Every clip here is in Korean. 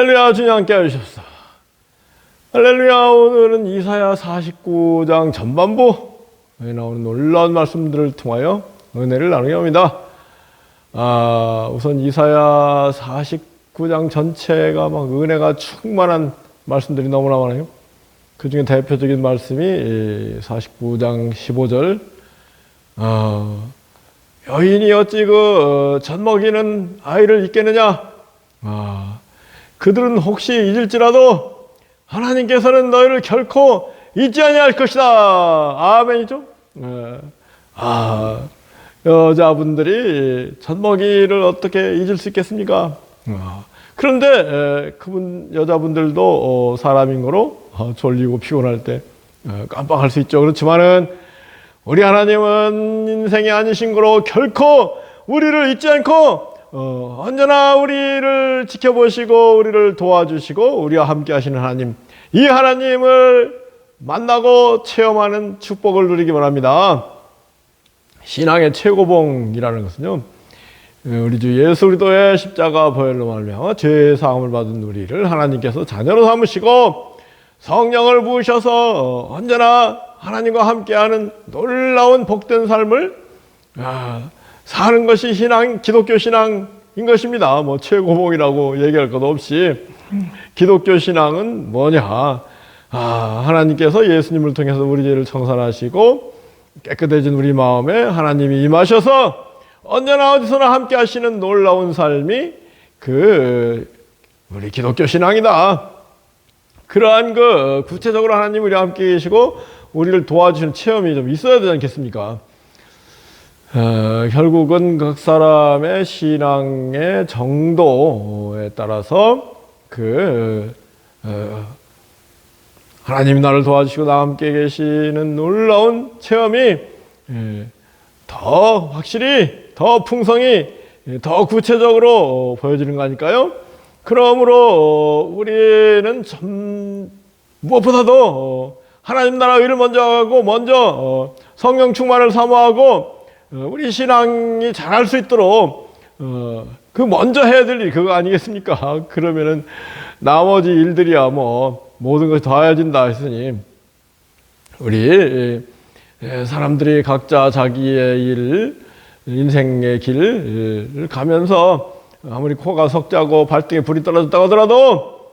할렐루야, 주님 함께 하시옵소서. 할렐루야. 오늘은 이사야 49장 전반부에 나오는 놀라운 말씀들을 통하여 은혜를 나누게 합니다. 우선 이사야 49장 전체가 막 은혜가 충만한 말씀들이 너무나 많아요. 그 중에 대표적인 말씀이 49장 15절 여인이 어찌 젖먹이는 아이를 잊겠느냐. 그들은 혹시 잊을지라도 하나님께서는 너희를 결코 잊지 아니할 것이다. 아멘이죠. 여자분들이 젖먹이를 어떻게 잊을 수 있겠습니까? 그런데 여자분들도 사람인 거로 졸리고 피곤할 때 깜빡할 수 있죠. 그렇지만은 우리 하나님은 인생이 아니신 거로 결코 우리를 잊지 않고 언제나 우리를 지켜보시고 우리를 도와주시고 우리와 함께 하시는 하나님, 이 하나님을 만나고 체험하는 축복을 누리기 바랍니다. 신앙의 최고봉이라는 것은요, 우리 주 예수 그리스도의 십자가 보혈로 말미암아 죄 사함을 받은 우리를 하나님께서 자녀로 삼으시고 성령을 부으셔서 언제나 하나님과 함께하는 놀라운 복된 삶을 사는 것이 기독교 신앙인 것입니다. 최고봉이라고 얘기할 것 없이 기독교 신앙은 뭐냐? 하나님께서 예수님을 통해서 우리 죄를 청산하시고 깨끗해진 우리 마음에 하나님이 임하셔서 언제나 어디서나 함께 하시는 놀라운 삶이 우리 기독교 신앙이다. 그러한 구체적으로 하나님 우리와 함께 계시고 우리를 도와주시는 체험이 좀 있어야 되지 않겠습니까? 결국은 각 사람의 신앙의 정도에 따라서 하나님이 나를 도와주시고 나와 함께 계시는 놀라운 체험이 더 확실히, 더 풍성히, 더 구체적으로 보여지는 거 아닐까요? 그러므로 우리는 무엇보다도 하나님 나라 의를 먼저 하고 먼저 성령 충만을 사모하고 우리 신앙이 잘할 수 있도록 먼저 해야 될 일이 그거 아니겠습니까? 그러면은 나머지 일들이야 모든 것이 더해진다 했으니 우리 사람들이 각자 자기의 인생의 길을 가면서 아무리 코가 석자고 발등에 불이 떨어졌다고 하더라도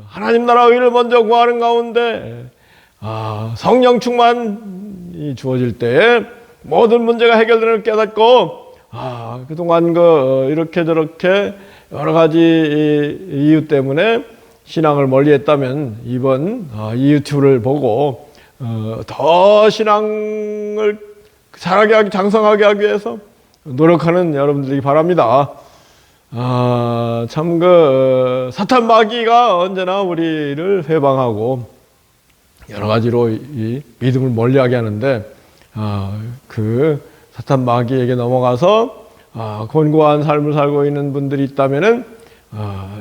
하나님 나라 의를 먼저 구하는 가운데 성령 충만이 주어질 때에 모든 문제가 해결되는 걸 깨닫고 그동안 이렇게 저렇게 여러 가지 이유 때문에 신앙을 멀리했다면 이번 이 유튜브를 보고 더 신앙을 잘하게 하기, 장성하게 하기 위해서 노력하는 여러분들이 바랍니다. 참 사탄 마귀가 언제나 우리를 회방하고 여러 가지로 이 믿음을 멀리하게 하는데 사탄 마귀에게 넘어가서 곤고한 삶을 살고 있는 분들이 있다면은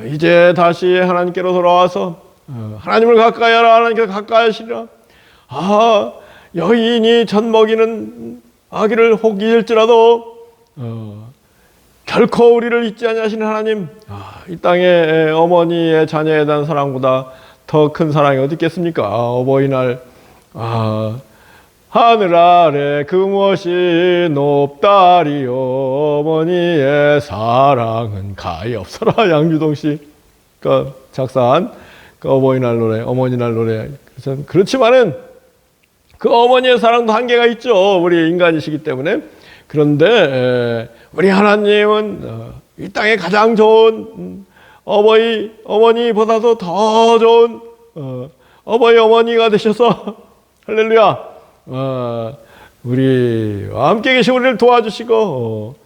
이제 다시 하나님께로 돌아와서 하나님을 가까이 하라. 하나님께서 가까이 하시리라. 여인이 젖먹이는 아기를 혹 잊을지라도 결코 우리를 잊지 아니하시는 하나님, 이 땅의 어머니의 자녀에 대한 사랑보다 더 큰 사랑이 어디 있겠습니까? 어버이날 하늘 아래 그 무엇이 높다리요, 어머니의 사랑은 가히 없어라. 양주동 씨가 작사한 어버이날 노래, 어머니날 노래. 그렇지만은 어머니의 사랑도 한계가 있죠. 우리 인간이시기 때문에. 그런데 우리 하나님은 이 땅에 가장 좋은 어머니보다도 더 좋은 어머니가 되셔서 할렐루야, 우리와 함께 계신 우리를 도와주시고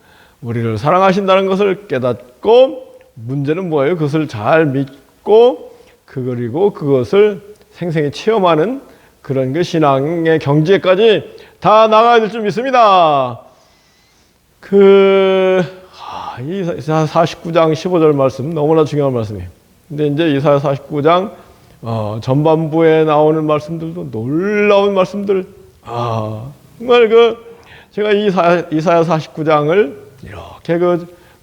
우리를 사랑하신다는 것을 깨닫고, 문제는 뭐예요? 그것을 잘 믿고 그리고 그것을 생생히 체험하는 그런 신앙의 경지에까지 다 나가야 될 줄 믿습니다. 이사야 49장 15절 말씀 너무나 중요한 말씀이에요. 근데 이제 이사야 49장 전반부에 나오는 말씀들도 놀라운 말씀들. 정말 제가 이사야 49장을 이렇게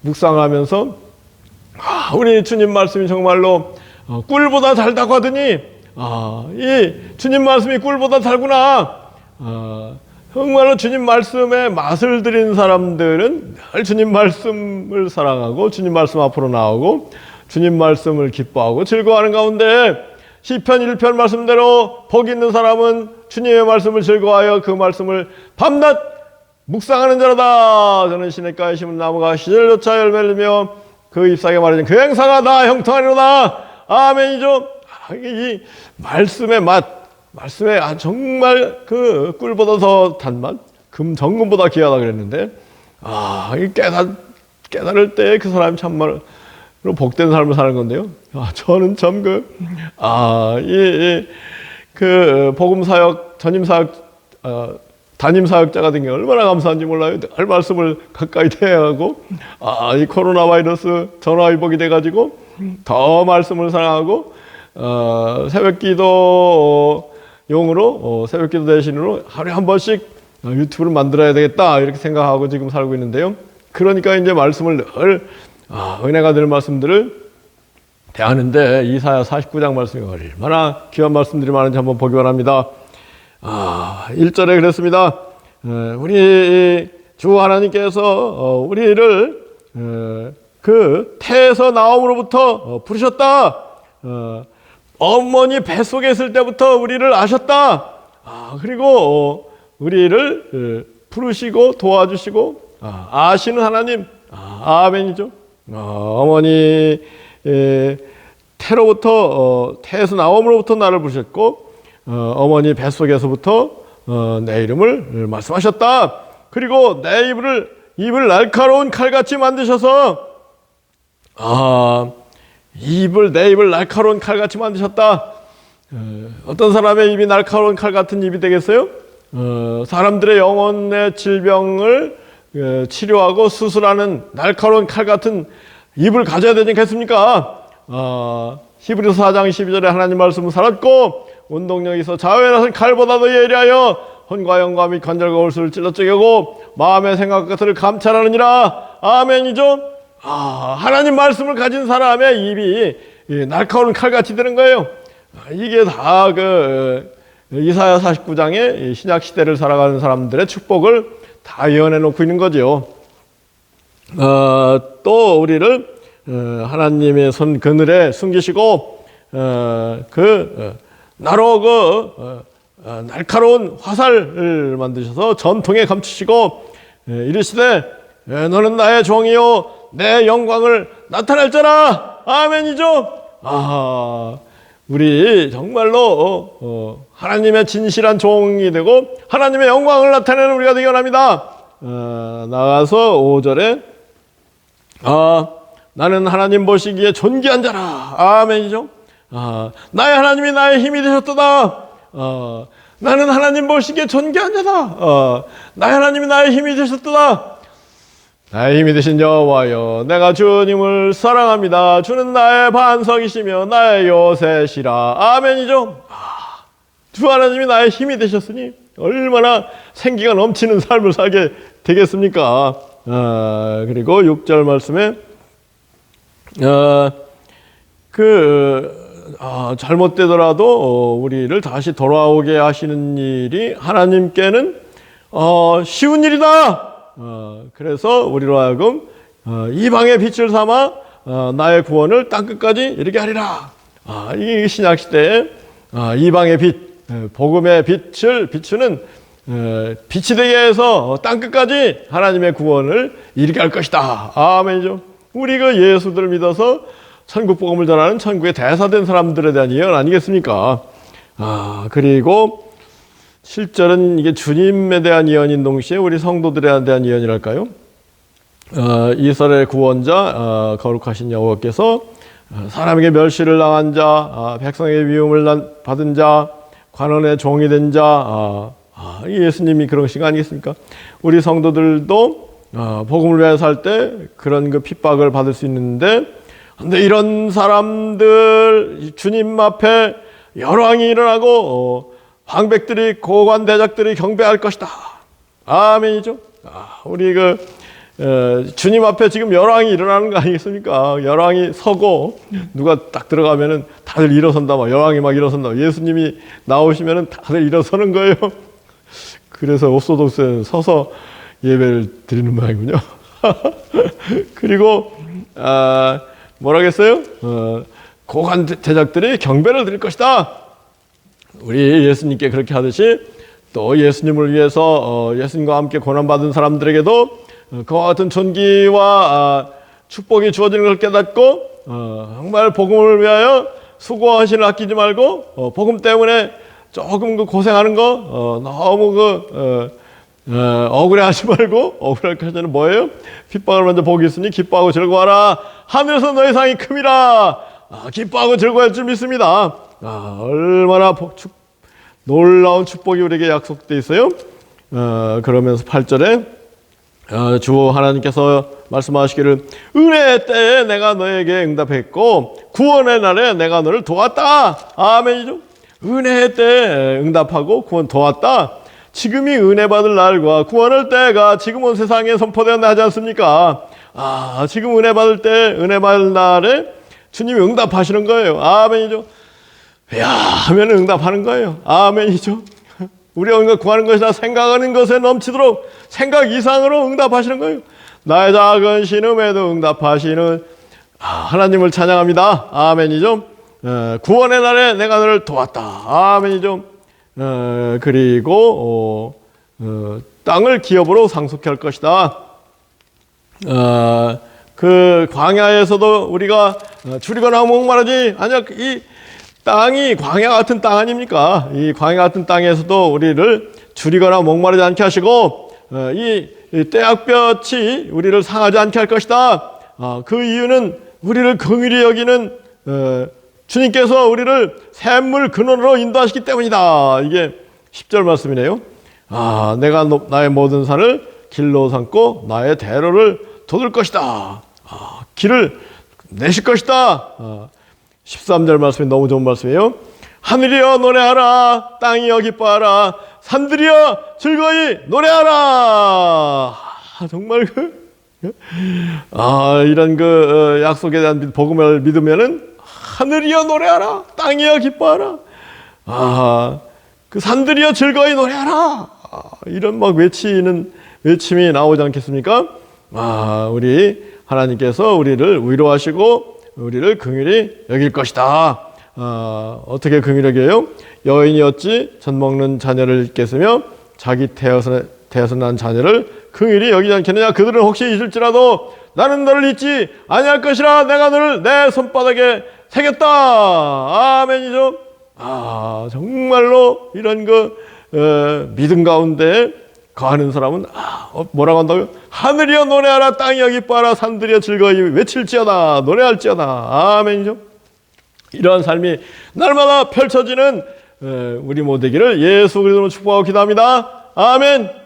묵상하면서 우리 주님 말씀이 정말로 꿀보다 달다고 하더니 이 주님 말씀이 꿀보다 달구나. 정말로 주님 말씀에 맛을 들인 사람들은 늘 주님 말씀을 사랑하고 주님 말씀 앞으로 나오고 주님 말씀을 기뻐하고 즐거워하는 가운데 시편 1편 말씀대로 복 있는 사람은 주님의 말씀을 즐거워하여 그 말씀을 밤낮 묵상하는 자라다. 저는 시냇가에 심은 나무가 시절조차 열매를 며 그 잎사귀에 마르진 그 행사가 나 형통하리로다. 아멘이죠. 이 말씀의 맛, 말씀에 정말 그 꿀보다 더 단 맛, 정금보다 귀하다 그랬는데 깨달을 때 그 사람이 참말로 복된 삶을 사는 건데요. 저는 참 복음 사역, 전임 사역, 담임 사역자가 된 게 얼마나 감사한지 몰라요. 늘 말씀을 가까이 대하고 이 코로나 바이러스 전화위복이 돼가지고 더 말씀을 사랑하고 새벽기도 용으로 새벽기도 대신으로 하루에 한 번씩 유튜브를 만들어야 되겠다 이렇게 생각하고 지금 살고 있는데요. 그러니까 이제 말씀을 늘 은혜가 될 말씀들을 대하는데 이사야 49장 말씀이 얼마나 귀한 말씀들이 많은지 한번 보기 바랍니다. 1절에 그랬습니다. 우리 주 하나님께서 우리를 그 태에서 나옴으로부터 부르셨다. 어머니 뱃속에 있을 때부터 우리를 아셨다. 그리고 우리를 부르시고 도와주시고 아시는 하나님. 아멘이죠. 어머니 태에서 나옴으로부터 나를 부르셨고 어머니 뱃속에서부터 내 이름을 말씀하셨다. 그리고 내 입을 날카로운 칼같이 만드셔서 내 입을 날카로운 칼같이 만드셨다. 어떤 사람의 입이 날카로운 칼 같은 입이 되겠어요? 사람들의 영혼의 질병을 치료하고 수술하는 날카로운 칼 같은 입을 가져야 되지 않겠습니까? 히브리서 4장 12절에 하나님 말씀은 살았고 운동력이 있어 자유에 나선 칼보다도 예리하여 혼과 영과 및 관절과 골수를 찔러 쪼개고 마음의 생각 것을 감찰하느니라. 아멘이죠. 하나님 말씀을 가진 사람의 입이 날카로운 칼같이 되는 거예요. 이게 다 이사야 49장의 신약 시대를 살아가는 사람들의 축복을 다 예언해 놓고 있는 거죠. 또 우리를 하나님의 손 그늘에 숨기시고 나로 날카로운 화살을 만드셔서 전통에 감추시고 이르시되 너는 나의 종이요 내 영광을 나타낼 자라. 아멘이죠. 우리 정말로 하나님의 진실한 종이 되고 하나님의 영광을 나타내는 우리가 되기 원합니다. 나가서 5절에 나는 하나님 보시기에 존귀한 자라. 아멘이죠. 나의 하나님이 나의 힘이 되셨도다. 나는 하나님 보시기에 존귀한 자다. 나의 하나님이 나의 힘이 되셨도다. 나의 힘이 되신 여호와여 내가 주님을 사랑합니다. 주는 나의 반석이시며 나의 요새시라. 아멘이죠. 주 하나님이 나의 힘이 되셨으니 얼마나 생기가 넘치는 삶을 살게 되겠습니까? 그리고 6절 말씀에 잘못되더라도 우리를 다시 돌아오게 하시는 일이 하나님께는 쉬운 일이다. 그래서 우리로 하여금 이방의 빛을 삼아 나의 구원을 땅끝까지 이르게 하리라. 이 신약시대에 이방의 빛, 복음의 빛을 비추는 빛이 되게 해서 땅끝까지 하나님의 구원을 이르게 할 것이다. 아멘이죠. 우리 예수들을 믿어서 천국 복음을 전하는 천국의 대사된 사람들에 대한 예언 아니겠습니까? 그리고 7절은 이게 주님에 대한 예언인 동시에 우리 성도들에 대한 예언이랄까요? 이스라엘 구원자 거룩하신 여호와께서 사람에게 멸시를 당한 자, 백성에게 미움을 받은 자, 관원의 종이 된 자, 예수님이 그러신 거 아니겠습니까? 우리 성도들도 복음을 위해 살 때 그런 핍박을 받을 수 있는데, 근데 이런 사람들 주님 앞에 열왕이 일어나고 황백들이 고관 대작들이 경배할 것이다. 아멘이죠. 우리 주님 앞에 지금 열왕이 일어나는 거 아니겠습니까? 열왕이 서고 누가 딱 들어가면은 다들 일어선다, 막 열왕이 막 일어선다. 예수님이 나오시면은 다들 일어서는 거예요. 그래서 오소독스는 서서 예배를 드리는 모양이군요. 그리고 뭐라겠어요? 고관 제작들이 경배를 드릴 것이다. 우리 예수님께 그렇게 하듯이 또 예수님을 위해서 예수님과 함께 고난받은 사람들에게도 그와 같은 존귀와 축복이 주어지는 걸 깨닫고 정말 복음을 위하여 수고하시는 아끼지 말고 복음 때문에 조금 그 고생하는 거 너무 억울해하지 말고, 억울할 것은 뭐예요? 핍박을 먼저 복이 있으니 기뻐하고 즐거워하라. 하늘에서 너의 상이 큼이라. 기뻐하고 즐거워할 줄 믿습니다. 얼마나 놀라운 축복이 우리에게 약속되어 있어요. 그러면서 8절에 주 하나님께서 말씀하시기를 은혜의 때에 내가 너에게 응답했고 구원의 날에 내가 너를 도왔다. 아멘이죠. 은혜의 때에 응답하고 구원 도왔다. 지금이 은혜 받을 날과 구원할 때가 지금 온 세상에 선포되었나 하지 않습니까? 지금 은혜 받을 때, 은혜 받을 날에 주님이 응답하시는 거예요. 아멘이죠. 야 하면 응답하는 거예요. 아멘이죠. 우리가 뭔가 구하는 것이나 생각하는 것에 넘치도록 생각 이상으로 응답하시는 거예요. 나의 작은 신음에도 응답하시는 하나님을 찬양합니다. 아멘이죠. 구원의 날에 내가 너를 도왔다. 아멘이죠. 그리고 땅을 기업으로 상속해 할 것이다. 그 광야에서도 우리가 줄이거나 목마르지 아니야. 이 땅이 광야 같은 땅 아닙니까? 이 광야 같은 땅에서도 우리를 줄이거나 목마르지 않게 하시고 이 떼약볕이 우리를 상하지 않게 할 것이다. 그 이유는 우리를 긍휼히 여기는 주님께서 우리를 샘물 근원으로 인도하시기 때문이다. 이게 10절 말씀이네요. 내가 나의 모든 산을 길로 삼고 나의 대로를 돋을 것이다. 길을 내실 것이다. 13절 말씀이 너무 좋은 말씀이에요. 하늘이여 노래하라. 땅이여 기뻐하라. 산들이여 즐거이 노래하라. 정말 이런 약속에 대한 복음을 믿으면은 하늘이여 노래하라. 땅이여 기뻐하라. 그 산들이여 즐거이 노래하라. 이런 막 외침이 나오지 않겠습니까? 우리 하나님께서 우리를 위로하시고 우리를 긍휼히 여길 것이다. 어떻게 긍휼히 여겨요? 여인이 어찌 젖 먹는 자녀를 잊겠으며 자기 태어서 난 자녀를 긍휼히 여기지 않겠느냐. 그들은 혹시 잊을지라도 나는 너를 잊지 아니할 것이라. 내가 너를 내 손바닥에 새겼다. 아멘이죠. 정말로 이런 믿음 가운데 거하는 사람은 뭐라고 한다고요? 하늘이여 노래하라. 땅이여 기뻐하라. 산들이여 즐거이 외칠지어다. 노래할지어다. 아멘이죠. 이러한 삶이 날마다 펼쳐지는 우리 모두에게를 예수 그리스도로 축복하고 기도합니다. 아멘.